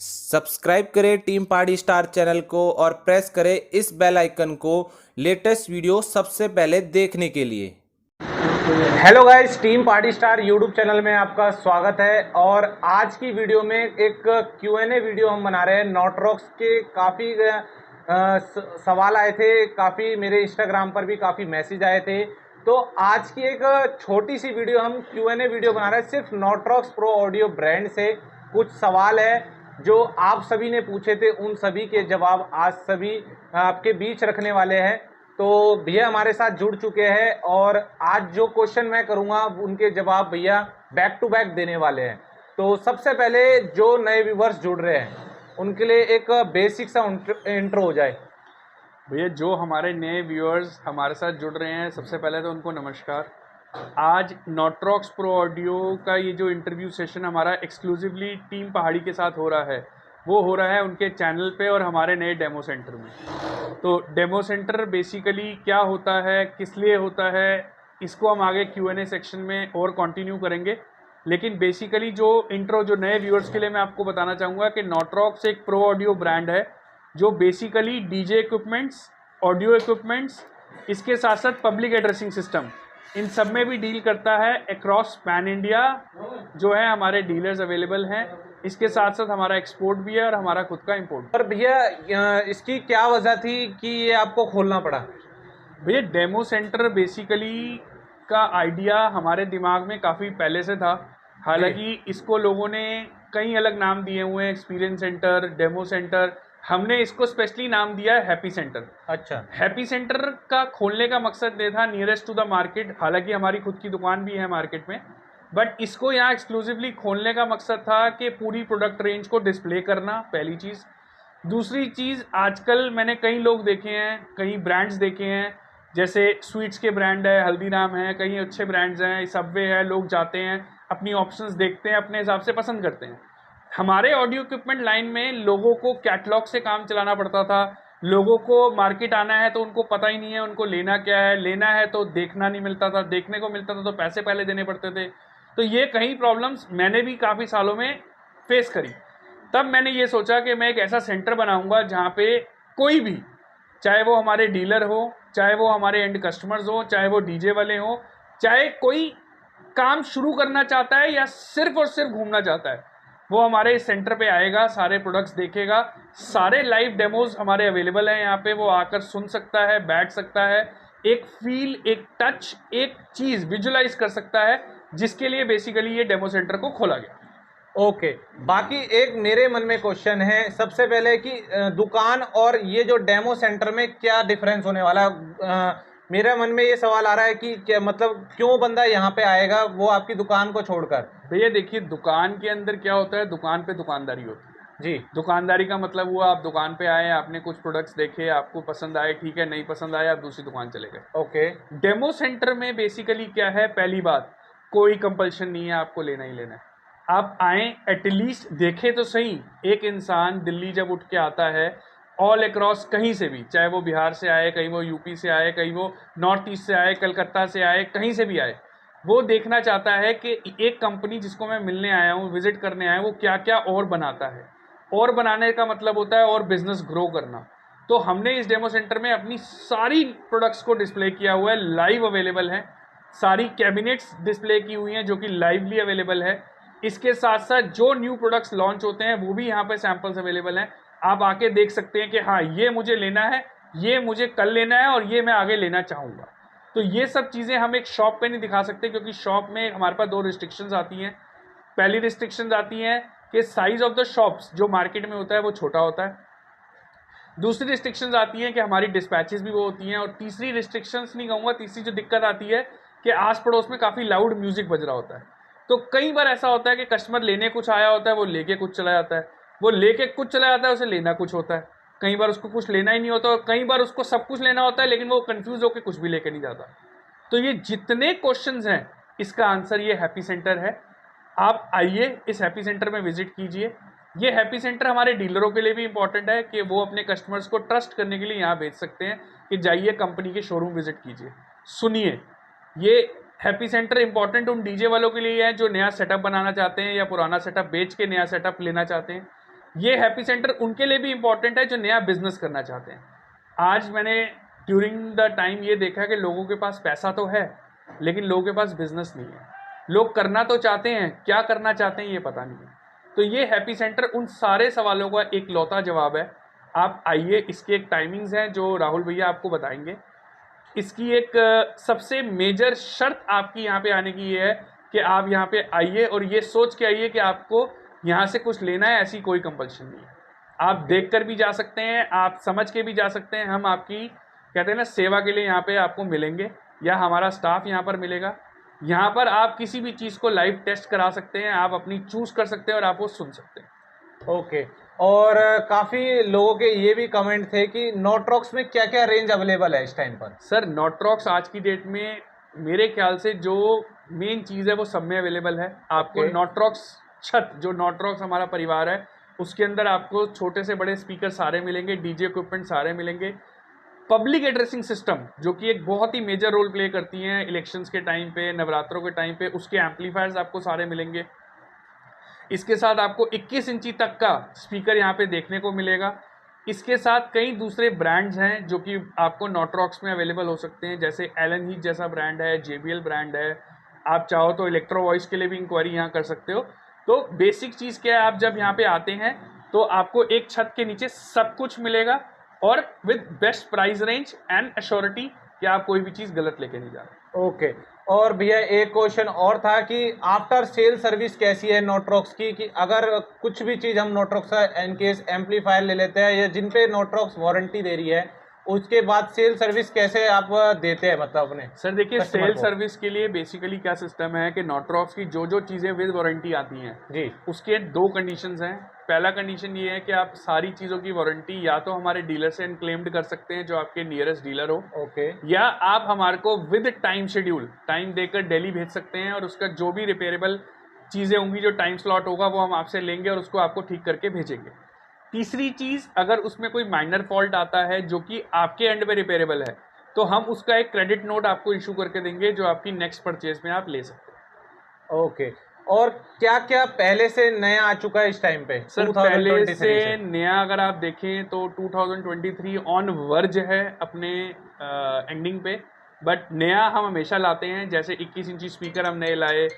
Subscribe करें team party star channel को और प्रेस करें इस बेल आइकन को लेटेस्ट वीडियो सबसे पहले देखने के लिए। Hello guys, team party star YouTube channel में आपका स्वागत है। और आज की वीडियो में एक Q&A वीडियो हम बना रहे हैं। नॉटरॉक्स के काफ़ी सवाल आए थे, काफ़ी मेरे इंस्टाग्राम पर भी काफ़ी मैसेज आए थे। तो आज की एक छोटी सी वीडियो हम Q&A वीडियो बना रहे हैं। सिर्फ नॉटरॉक्स प्रो ऑडियो ब्रांड से कुछ सवाल है जो आप सभी ने पूछे थे, उन सभी के जवाब आज सभी आपके बीच रखने वाले हैं। तो भैया हमारे साथ जुड़ चुके हैं और आज जो क्वेश्चन मैं करूंगा उनके जवाब भैया बैक टू बैक देने वाले हैं। तो सबसे पहले जो नए व्यूवर्स जुड़ रहे हैं उनके लिए एक बेसिक सा इंट्रो हो जाए। भैया जो हमारे नए व्यूअर्स हमारे साथ जुड़ रहे हैं, सबसे पहले तो उनको नमस्कार। आज नॉटरॉक्स प्रो ऑडियो का ये जो इंटरव्यू सेशन हमारा एक्सक्लूसिवली टीम पहाड़ी के साथ हो रहा है, वो हो रहा है उनके चैनल पे और हमारे नए डेमो सेंटर में। तो डेमो सेंटर बेसिकली क्या होता है, किस लिए होता है, इसको हम आगे Q&A सेक्शन में और कंटिन्यू करेंगे। लेकिन बेसिकली जो इंट्रो जो नए व्यूअर्स के लिए मैं आपको बताना चाहूँगा कि नॉटरॉक्स एक प्रो ऑडियो ब्रांड है जो basically DJ equipments, audio equipments, इसके साथ साथ पब्लिक एड्रेसिंग सिस्टम, इन सब में भी डील करता है अक्रॉस पैन इंडिया। जो है हमारे डीलर्स अवेलेबल हैं। इसके साथ साथ हमारा एक्सपोर्ट भी है और हमारा खुद का इंपोर्ट। पर भैया इसकी क्या वजह थी कि ये आपको खोलना पड़ा? भैया डेमो सेंटर बेसिकली का आइडिया हमारे दिमाग में काफ़ी पहले से था। हालांकि इसको लोगों ने कई अलग नाम दिए हुए हैं, एक्सपीरियंस सेंटर, डेमो सेंटर। हमने इसको स्पेशली नाम दिया है हैप्पी सेंटर। अच्छा, हैप्पी सेंटर का खोलने का मकसद ये था, नियरेस्ट टू द मार्केट। हालांकि हमारी खुद की दुकान भी है मार्केट में, बट इसको यहाँ एक्सक्लूसिवली खोलने का मकसद था कि पूरी प्रोडक्ट रेंज को डिस्प्ले करना, पहली चीज़। दूसरी चीज़, आजकल मैंने कई लोग देखे हैं, कई ब्रांड्स देखे हैं, जैसे स्वीट्स के ब्रांड है, हल्दीराम है, कई अच्छे ब्रांड्स हैं, सबवे है। लोग जाते हैं, अपनी ऑप्शंस देखते हैं, अपने हिसाब से पसंद करते हैं। हमारे ऑडियो इक्विपमेंट लाइन में लोगों को कैटलॉग से काम चलाना पड़ता था। लोगों को मार्केट आना है तो उनको पता ही नहीं है उनको लेना क्या है, लेना है तो देखना नहीं मिलता था, देखने को मिलता था तो पैसे पहले देने पड़ते थे। तो ये कई प्रॉब्लम्स मैंने भी काफ़ी सालों में फेस करी। तब मैंने ये सोचा कि मैं एक ऐसा सेंटर बनाऊंगा जहाँ पे कोई भी, चाहे वो हमारे डीलर हो, चाहे वो हमारे एंड कस्टमर्स हो, चाहे वो डीजे वाले हो, चाहे कोई काम शुरू करना चाहता है या सिर्फ और सिर्फ घूमना चाहता है, वो हमारे इस सेंटर पे आएगा, सारे प्रोडक्ट्स देखेगा। सारे लाइव डेमोज हमारे अवेलेबल हैं यहाँ पे, वो आकर सुन सकता है, बैठ सकता है, एक फील, एक टच, एक चीज़ विजुलाइज कर सकता है, जिसके लिए बेसिकली ये डेमो सेंटर को खोला गया। ओके। बाकी एक मेरे मन में क्वेश्चन है सबसे पहले कि दुकान और ये जो डेमो सेंटर में क्या डिफरेंस होने वाला है? मेरे मन में ये सवाल आ रहा है कि क्या मतलब क्यों बंदा यहाँ पे आएगा वो आपकी दुकान को छोड़कर? भैया देखिए, दुकान के अंदर क्या होता है, दुकान पे दुकानदारी होती है जी। दुकानदारी का मतलब हुआ, आप दुकान पे आए, आपने कुछ प्रोडक्ट्स देखे, आपको पसंद आए, ठीक है, नहीं पसंद आए, आप दूसरी दुकान चले गए। ओके। डेमो सेंटर में बेसिकली क्या है, पहली बात, कोई कंपल्शन नहीं है आपको लेना ही लेना है। आप आए, एटलीस्ट देखे तो सही। एक इंसान दिल्ली जब उठ के आता है, ऑल अक्रॉस कहीं से भी, चाहे वो बिहार से आए, कहीं वो यूपी से आए, कहीं वो नॉर्थ ईस्ट से आए, कलकत्ता से आए, कहीं से भी आए, वो देखना चाहता है कि एक कंपनी जिसको मैं मिलने आया हूँ, विजिट करने आया हूँ, वो क्या क्या और बनाता है। और बनाने का मतलब होता है और बिजनेस ग्रो करना। तो हमने इस डेमो सेंटर में अपनी सारी प्रोडक्ट्स को डिस्प्ले किया हुआ है, लाइव अवेलेबल है। सारी कैबिनेट्स डिस्प्ले की हुई हैं जो कि लाइवली अवेलेबल है। इसके साथ साथ जो न्यू प्रोडक्ट्स लॉन्च होते हैं वो भी यहाँ पे सैंपल्स अवेलेबल हैं। आप आके देख सकते हैं कि हाँ, ये मुझे लेना है, ये मुझे कल लेना है और ये मैं आगे लेना चाहूँगा। तो ये सब चीज़ें हम एक शॉप पे नहीं दिखा सकते, क्योंकि शॉप में हमारे पास दो रिस्ट्रिक्शंस आती हैं। पहली रिस्ट्रिक्शंस आती हैं कि साइज ऑफ द शॉप्स जो मार्केट में होता है वो छोटा होता है। दूसरी रिस्ट्रिक्शंस आती हैं कि हमारी डिस्पैचेस भी वो होती हैं। और तीसरी रिस्ट्रिक्शंस नहीं कहूँगा, तीसरी जो दिक्कत आती है कि आस पड़ोस में काफ़ी लाउड म्यूजिक बज रहा होता है। तो कई बार ऐसा होता है कि कस्टमर लेने कुछ आया होता है, वो लेके कुछ चला जाता है, वो लेके कुछ चला जाता है, उसे लेना कुछ होता है। कई बार उसको कुछ लेना ही नहीं होता और कई बार उसको सब कुछ लेना होता है, लेकिन वो कंफ्यूज होकर कुछ भी लेके नहीं जाता। तो ये जितने क्वेश्चंस हैं, इसका आंसर ये हैप्पी सेंटर है। आप आइए, इस हैप्पी सेंटर में विजिट कीजिए। ये हैप्पी सेंटर हमारे डीलरों के लिए भी इंपॉर्टेंट है कि वो अपने कस्टमर्स को ट्रस्ट करने के लिए यहाँ भेज सकते हैं कि जाइए कंपनी के शोरूम विजिट कीजिए। सुनिए, ये हैप्पी सेंटर इंपॉर्टेंट उन डीजे वालों के लिए है जो नया सेटअप बनाना चाहते हैं या पुराना सेटअप बेच के नया सेटअप लेना चाहते हैं। ये हैप्पी सेंटर उनके लिए भी इंपॉर्टेंट है जो नया बिजनेस करना चाहते हैं। आज मैंने ड्यूरिंग द टाइम ये देखा कि लोगों के पास पैसा तो है लेकिन लोगों के पास बिजनेस नहीं है। लोग करना तो चाहते हैं, क्या करना चाहते हैं ये पता नहीं है। तो ये हैप्पी सेंटर उन सारे सवालों का एक लौता जवाब है। आप आइए, इसकी एक टाइमिंग्स हैं जो राहुल भैया आपको बताएंगे। इसकी एक सबसे मेजर शर्त आपकी यहाँ पे आने की ये है कि आप यहाँ पे आइए और ये सोच के आइए कि आपको यहाँ से कुछ लेना है, ऐसी कोई कंपल्शन नहीं है। आप देख कर भी जा सकते हैं, आप समझ के भी जा सकते हैं। हम आपकी कहते हैं ना सेवा के लिए यहाँ पे आपको मिलेंगे या हमारा स्टाफ यहाँ पर मिलेगा। यहाँ पर आप किसी भी चीज़ को लाइव टेस्ट करा सकते हैं, आप अपनी चूज कर सकते हैं और आप वो सुन सकते हैं। ओके। और काफ़ी लोगों के ये भी कमेंट थे कि नोट्रॉक्स में क्या क्या रेंज अवेलेबल है इस टाइम पर? सर नोट्रॉक्स आज की डेट में मेरे ख्याल से जो मेन चीज़ है वो सब में अवेलेबल है। आपको Okay. नोट्रॉक्स छत, जो नोट्रॉक्स हमारा परिवार है उसके अंदर आपको छोटे से बड़े स्पीकर सारे मिलेंगे, डीजे इक्विपमेंट सारे मिलेंगे। पब्लिक एड्रेसिंग सिस्टम जो कि एक बहुत ही मेजर रोल प्ले करती हैं इलेक्शंस के टाइम पे, नवरात्रों के टाइम पे, उसके एम्पलीफायर्स आपको सारे मिलेंगे। इसके साथ आपको 21 इंची तक का स्पीकर यहाँ पे देखने को मिलेगा। इसके साथ कई दूसरे ब्रांड्स हैं जो कि आपको नोट्रॉक्स में अवेलेबल हो सकते हैं, जैसे एलन हीथ जैसा ब्रांड है, JBL ब्रांड है। आप चाहो तो इलेक्ट्रो वॉइस के लिए भी इंक्वायरी यहाँ कर सकते हो। तो बेसिक चीज़ क्या है, आप जब यहाँ पे आते हैं तो आपको एक छत के नीचे सब कुछ मिलेगा और with best price range and assurity कि आप कोई भी चीज़ गलत लेके नहीं जा रहे। ओके। और भैया एक क्वेश्चन और था कि आफ्टर सेल सर्विस कैसी है नोट्रॉक्स की, कि अगर कुछ भी चीज़ हम नोट्रॉक्स का इन केस एम्पलीफायर ले लेते हैं या जिन पे नोट्रॉक्स वारंटी दे रही है, उसके बाद सेल सर्विस कैसे आप देते हैं, मतलब अपने? सर देखिए, कस्टमर सेल को। सर्विस के लिए बेसिकली क्या सिस्टम है कि नोट्रॉक्स की जो जो चीज़ें विद वारंटी आती हैं जी। उसके दो कंडीशंस हैं। पहला कंडीशन ये है कि आप सारी चीज़ों की वारंटी या तो हमारे डीलर से इनक्लेम्ड कर सकते हैं जो आपके नियरेस्ट डीलर हो, ओके। या आप हमारे को विद टाइम शेड्यूल टाइम देकर डेली भेज सकते हैं और उसका जो भी रिपेयरेबल चीज़ें होंगी, जो टाइम स्लॉट होगा, वो हम आपसे लेंगे और उसको आपको ठीक करके भेजेंगे। तीसरी चीज़, अगर उसमें कोई माइनर फॉल्ट आता है जो कि आपके एंड में रिपेयरेबल है तो हम उसका एक क्रेडिट नोट आपको इशू करके देंगे जो आपकी नेक्स्ट परचेज में आप ले सकते हैं। ओके। और क्या क्या पहले से नया आ चुका है इस टाइम पे सर पहले 2023 से नया अगर आप देखें तो 2023 ऑन वर्ज है अपने एंडिंग पे, बट नया हम हमेशा लाते हैं। जैसे 21 इंची स्पीकर हम नए लाए,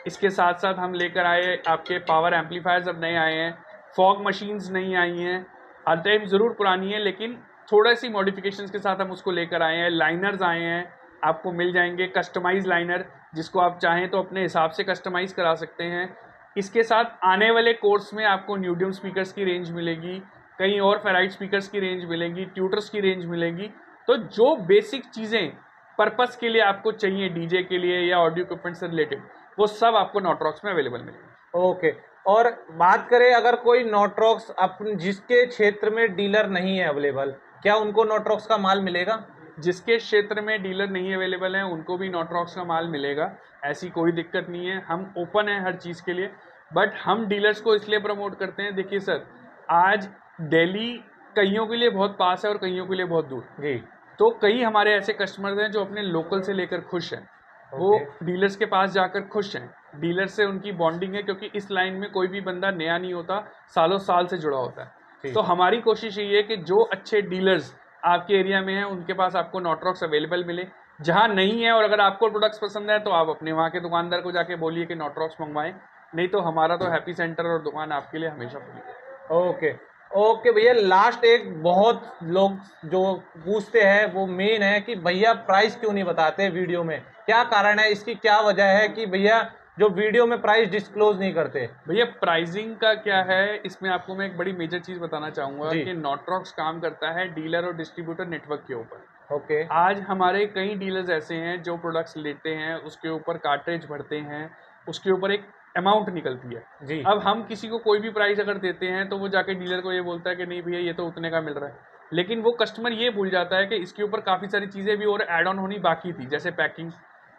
इसके साथ साथ हम लेकर आए आपके पावर एम्पलीफायर्स अब नए आए हैं, फॉग मशीन्स नहीं आई हैं, हर टाइम ज़रूर पुरानी है लेकिन थोड़ा सी मॉडिफिकेशंस के साथ हम उसको लेकर आए हैं। लाइनर्स आए हैं, आपको मिल जाएंगे कस्टमाइज लाइनर, जिसको आप चाहें तो अपने हिसाब से कस्टमाइज़ करा सकते हैं। इसके साथ आने वाले कोर्स में आपको न्यूडियम स्पीकर्स की रेंज मिलेगी, कहीं और फेराइट स्पीकर्स की रेंज मिलेगी, ट्यूटर्स की रेंज मिलेगी। तो जो बेसिक चीज़ें पर्पस के लिए आपको चाहिए डीजे के लिए या ऑडियो इक्विपमेंट से रिलेटेड, वो सब आपको नोट्रॉक्स में अवेलेबल मिलेगी। ओके। और बात करें अगर कोई नोट्रॉक्स अपन जिसके क्षेत्र में डीलर नहीं है अवेलेबल, क्या उनको नोट्रॉक्स का माल मिलेगा? जिसके क्षेत्र में डीलर नहीं अवेलेबल है उनको भी नोट्रॉक्स का माल मिलेगा, ऐसी कोई दिक्कत नहीं है। हम ओपन है हर चीज़ के लिए, बट हम डीलर्स को इसलिए प्रमोट करते हैं। देखिए सर, आज दिल्ली कईयों के लिए बहुत पास है और कईयों के लिए बहुत दूर, जी। तो कई हमारे ऐसे कस्टमर्स हैं जो अपने लोकल से लेकर खुश हैं, वो डीलर्स के पास जाकर खुश हैं, डीलर से उनकी बॉन्डिंग है, क्योंकि इस लाइन में कोई भी बंदा नया नहीं होता, सालों साल से जुड़ा होता है। तो हमारी कोशिश यही है कि जो अच्छे डीलर्स आपके एरिया में हैं उनके पास आपको नोट्रॉक्स अवेलेबल मिले। जहाँ नहीं है और अगर आपको प्रोडक्ट्स पसंद है तो आप अपने वहाँ के दुकानदार को जाके बोलिए कि नोट्रॉक्स मंगवाएं, नहीं तो हमारा तो हैप्पी सेंटर और दुकान आपके लिए हमेशा खुली है। ओके। ओके भैया, लास्ट एक बहुत लोग जो पूछते हैं वो मेन है कि भैया प्राइस क्यों नहीं बताते वीडियो में, क्या कारण है, इसकी क्या वजह है कि भैया जो वीडियो में प्राइस डिस्क्लोज नहीं करते? भैया प्राइसिंग का क्या है, इसमें आपको मैं एक बड़ी मेजर चीज़ बताना चाहूँगा कि नोट्रॉक्स काम करता है डीलर और डिस्ट्रीब्यूटर नेटवर्क के ऊपर। ओके। आज हमारे कई डीलर्स ऐसे हैं जो प्रोडक्ट्स लेते हैं, उसके ऊपर कार्ट्रिज भरते हैं, उसके ऊपर एक अमाउंट निकलती है जी। अब हम किसी को कोई भी प्राइस अगर देते हैं तो वो जाके डीलर को ये बोलता है कि नहीं भैया ये तो उतने का मिल रहा है, लेकिन वो कस्टमर ये भूल जाता है कि इसके ऊपर काफ़ी सारी चीज़ें भी और ऐड ऑन होनी बाकी थी, जैसे पैकिंग,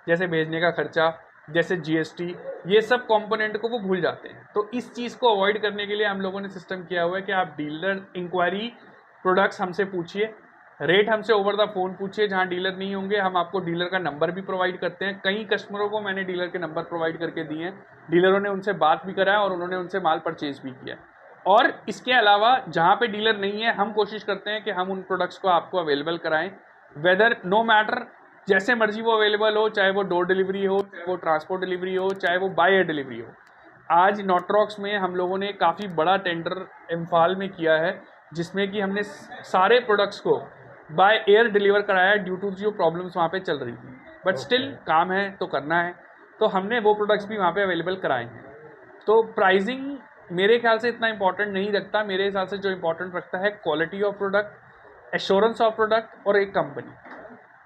जैसे भेजने का खर्चा, जैसे GST, ये सब कंपोनेंट को वो भूल जाते हैं। तो इस चीज़ को अवॉइड करने के लिए हम लोगों ने सिस्टम किया हुआ है कि आप डीलर इंक्वायरी प्रोडक्ट्स हमसे पूछिए, रेट हमसे ओवर द फोन पूछिए, जहाँ डीलर नहीं होंगे हम आपको डीलर का नंबर भी प्रोवाइड करते हैं। कई कस्टमरों को मैंने डीलर के नंबर प्रोवाइड करके दिए हैं, डीलरों ने उनसे बात भी करा है और उन्होंने उनसे माल परचेज भी किया है। और इसके अलावा जहाँ पे डीलर नहीं है, हम कोशिश करते हैं कि हम उन प्रोडक्ट्स को आपको अवेलेबल कराएं, वेदर नो मैटर जैसे मर्जी वो अवेलेबल हो, चाहे वो डोर डिलीवरी हो, चाहे वो ट्रांसपोर्ट डिलीवरी हो, चाहे वो बाय एयर डिलीवरी हो। आज नॉट्रॉक्स में हम लोगों ने काफ़ी बड़ा टेंडर इम्फाल में किया है, जिसमें कि हमने सारे प्रोडक्ट्स को बाय एयर डिलीवर कराया ड्यू टू जो प्रॉब्लम्स वहाँ पे चल रही थी, बट स्टिल काम है तो करना है, तो हमने वो प्रोडक्ट्स भी वहाँ पे अवेलेबल कराए हैं। तो प्राइसिंग मेरे ख्याल से इतना इंपॉर्टेंट नहीं रखता, मेरे हिसाब से जो इंपॉर्टेंट रखता है quality of product, assurance of product और एक कंपनी।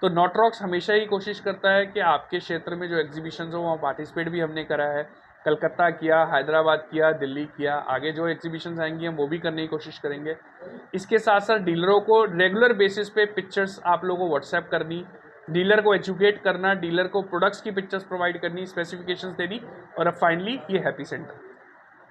तो नॉट्रॉक्स हमेशा ही कोशिश करता है कि आपके क्षेत्र में जो एग्जीबिशन हो वहाँ पार्टिसिपेट भी हमने करा है, कलकत्ता किया, हैदराबाद किया, दिल्ली किया, आगे जो एग्जीबिशंस आएंगी हम वो भी करने की कोशिश करेंगे। इसके साथ साथ डीलरों को रेगुलर बेसिस पे पिक्चर्स आप लोगों को व्हाट्सएप करनी, डीलर को एजुकेट करना, डीलर को प्रोडक्ट्स की पिक्चर्स प्रोवाइड करनी, स्पेसिफिकेशंस देनी, और अब फाइनली ये हैप्पी सेंटर।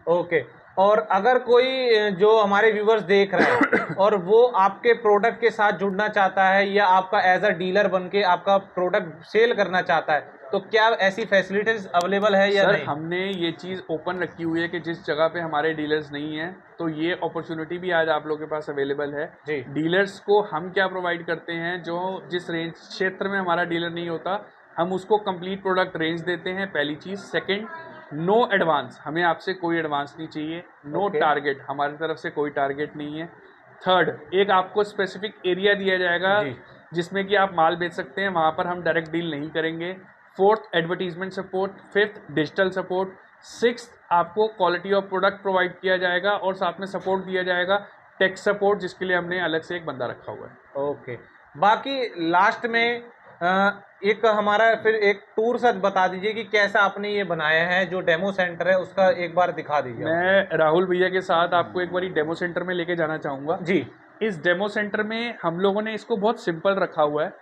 ओके। और अगर कोई जो हमारे व्यूवर्स देख रहे हैं और वो आपके प्रोडक्ट के साथ जुड़ना चाहता है या आपका एज अ डीलर बन के आपका प्रोडक्ट सेल करना चाहता है, तो क्या ऐसी फैसिलिटीज अवेलेबल है या सर नहीं? हमने ये चीज़ ओपन रखी हुई है कि जिस जगह पे हमारे डीलर्स नहीं हैं, तो ये अपॉर्चुनिटी भी आज आप लोगों के पास अवेलेबल है। जी। डीलर्स को हम क्या प्रोवाइड करते हैं, जो जिस रेंज क्षेत्र में हमारा डीलर नहीं होता, हम उसको कंप्लीट प्रोडक्ट रेंज देते हैं, पहली चीज़। सेकंड, नो एडवांस, हमें आपसे कोई एडवांस नहीं चाहिए। No Okay. टारगेट, हमारी तरफ से कोई टारगेट नहीं है। थर्ड, एक आपको स्पेसिफिक एरिया दिया जाएगा जी। जिसमें कि आप माल बेच सकते हैं, वहाँ पर हम डायरेक्ट डील नहीं करेंगे। Fourth, advertisement support. Fifth, digital support. Sixth, आपको क्वालिटी ऑफ प्रोडक्ट प्रोवाइड किया जाएगा और साथ में सपोर्ट दिया जाएगा, टेक सपोर्ट, जिसके लिए हमने अलग से एक बंदा रखा हुआ है। ओके। बाकी लास्ट में एक हमारा फिर एक टूर सच बता दीजिए कि कैसा आपने ये बनाया है, जो डेमो सेंटर है उसका एक बार दिखा दीजिए। मैं राहुल भैया के साथ आपको एक बारी डेमो सेंटर में लेके जाना चाहूँगा जी। इस डेमो सेंटर में हम लोगों ने इसको बहुत सिंपल रखा हुआ है।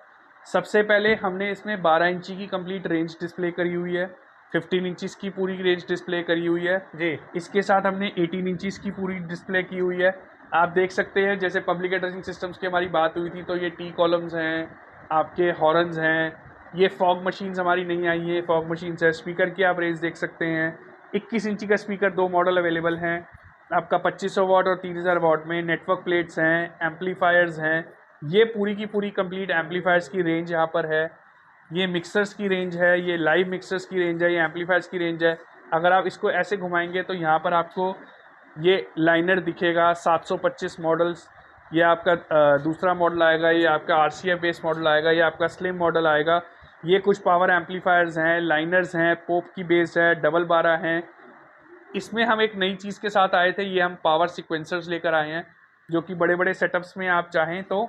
सबसे पहले हमने इसमें 12 इंची की कंप्लीट रेंज डिस्प्ले करी हुई है, 15 इंचज़ की पूरी रेंज डिस्प्ले करी हुई है जी। इसके साथ हमने 18 इंचज़ की पूरी डिस्प्ले की हुई है। आप देख सकते हैं, जैसे पब्लिक एड्रेसिंग सिस्टम्स की हमारी बात हुई थी, तो ये टी कॉलम्स हैं, आपके हॉर्न्स हैं, ये फॉग मशीन्स हमारी नहीं आई है, फॉग मशीन्स है। स्पीकर की आप रेंज देख सकते हैं, 21 इंची का स्पीकर 2 मॉडल अवेलेबल हैं आपका, 2500 वाट और 3000 वाट में। नेटवर्क प्लेट्स हैं, एम्पलीफायर्स हैं, ये पूरी की पूरी कंप्लीट एम्पलीफायर्स की रेंज यहाँ पर है। ये मिक्सर्स की रेंज है, ये लाइव मिक्सर्स की रेंज है, ये एम्पलीफायर्स की रेंज है। अगर आप इसको ऐसे घुमाएंगे तो यहाँ पर आपको ये लाइनर दिखेगा, 725 मॉडल्स, ये आपका दूसरा मॉडल आएगा, ये आपका RCF बेस्ड मॉडल आएगा, ये आपका स्लिम मॉडल आएगा। ये कुछ पावर एम्पलीफायर्स हैं, लाइनर्स हैं, पोप की बेस्ड है, डबल 12 हैं। इसमें हम एक नई चीज़ के साथ आए थे, ये हम पावर सिक्वेंसर्स लेकर आए हैं, जो कि बड़े बड़े सेटअप्स में आप चाहें तो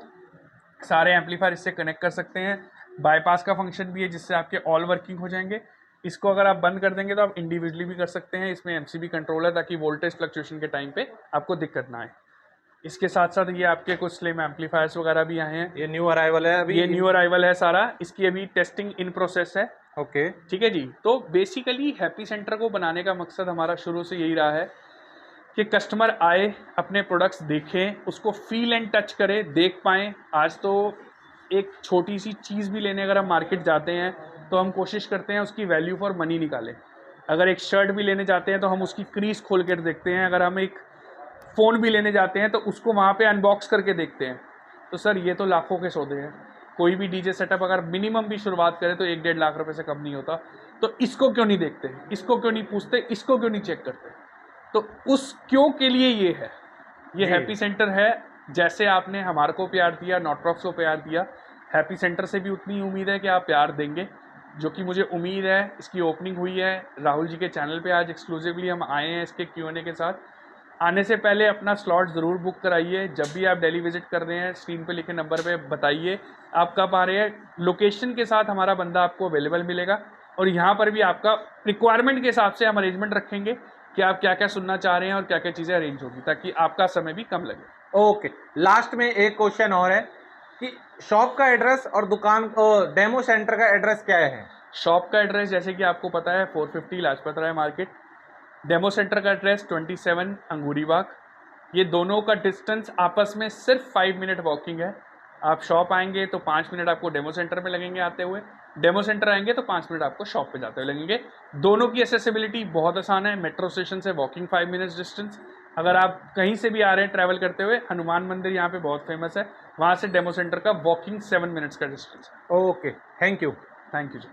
सारे एम्पलीफायर इससे कनेक्ट कर सकते हैं। बाईपास का फंक्शन भी है, जिससे आपके ऑल वर्किंग हो जाएंगे। इसको अगर आप बंद कर देंगे तो आप इंडिविजुअली भी कर सकते हैं। इसमें MCB कंट्रोल है, ताकि वोल्टेज फ्लक्चुएशन के टाइम पे आपको दिक्कत ना आए। इसके साथ साथ ये आपके कुछ स्लिम एम्पलीफायर्स वगैरह भी आए हैं। ये न्यू अराइवल है अभी? ये न्यू अराइवल है सारा, इसकी अभी टेस्टिंग इन प्रोसेस है। ओके। ठीक है जी। तो बेसिकली हैप्पी सेंटर को बनाने का मकसद हमारा शुरू से यही रहा है कि कस्टमर आए, अपने प्रोडक्ट्स देखें, उसको फील एंड टच करें, देख पाएँ। आज तो एक छोटी सी चीज़ भी लेने अगर हम मार्केट जाते हैं तो हम कोशिश करते हैं उसकी वैल्यू फॉर मनी निकालें। अगर एक शर्ट भी लेने जाते हैं तो हम उसकी क्रीज खोल कर देखते हैं। अगर हम एक फ़ोन भी लेने जाते हैं तो उसको वहाँ पे अनबॉक्स करके देखते हैं। तो सर ये तो लाखों के सौदे हैं। कोई भी डीजे सेटअप अगर मिनिमम भी शुरुआत करे तो 1-1.5 लाख रुपए से कम नहीं होता। तो इसको क्यों नहीं देखते, इसको क्यों नहीं पूछते, इसको क्यों नहीं चेक करते? तो उस क्यों के लिए ये है, ये हैप्पी सेंटर है। जैसे आपने हमारे को प्यार दिया, नॉट्रॉक्स को प्यार दिया, हैप्पी सेंटर से भी उतनी उम्मीद है कि आप प्यार देंगे, जो कि मुझे उम्मीद है। इसकी ओपनिंग हुई है राहुल जी के चैनल पे, आज एक्सक्लूसिवली हम आए हैं इसके Q&A के साथ। आने से पहले अपना स्लॉट ज़रूर बुक कराइए। जब भी आप दिल्ली विजिट कर रहे हैं, स्क्रीन पे लिखे नंबर पे बताइए आप कब आ रहे हैं। लोकेशन के साथ हमारा बंदा आपको अवेलेबल मिलेगा, और यहाँ पर भी आपका रिक्वायरमेंट के हिसाब से हम अरेंजमेंट रखेंगे कि आप क्या क्या सुनना चाह रहे हैं और क्या क्या चीज़ें अरेंज होगी, ताकि आपका समय भी कम लगे। ओके। लास्ट में एक क्वेश्चन और है कि शॉप का एड्रेस और दुकान डेमो सेंटर का एड्रेस क्या है? शॉप का एड्रेस जैसे कि आपको पता है 450 Lajpat Rai market. Demo centre का एड्रेस 27 अंगूरी बाग। ये दोनों का डिस्टेंस आपस में सिर्फ 5 मिनट वॉकिंग है। आप शॉप आएंगे तो 5 मिनट आपको डेमो सेंटर में लगेंगे आते हुए, डेमो सेंटर आएंगे तो 5 मिनट आपको शॉप पे जाते हुए लगेंगे। दोनों की एसेसिबिलिटी बहुत आसान है। मेट्रो स्टेशन से वॉकिंग 5 मिनट्स डिस्टेंस। अगर आप कहीं से भी आ रहे हैं ट्रैवल करते हुए, हनुमान मंदिर यहाँ पे बहुत फेमस है, वहाँ से डेमो सेंटर का वॉकिंग 7 मिनट्स का डिस्टेंस है। Okay, thank you. Thank you ji.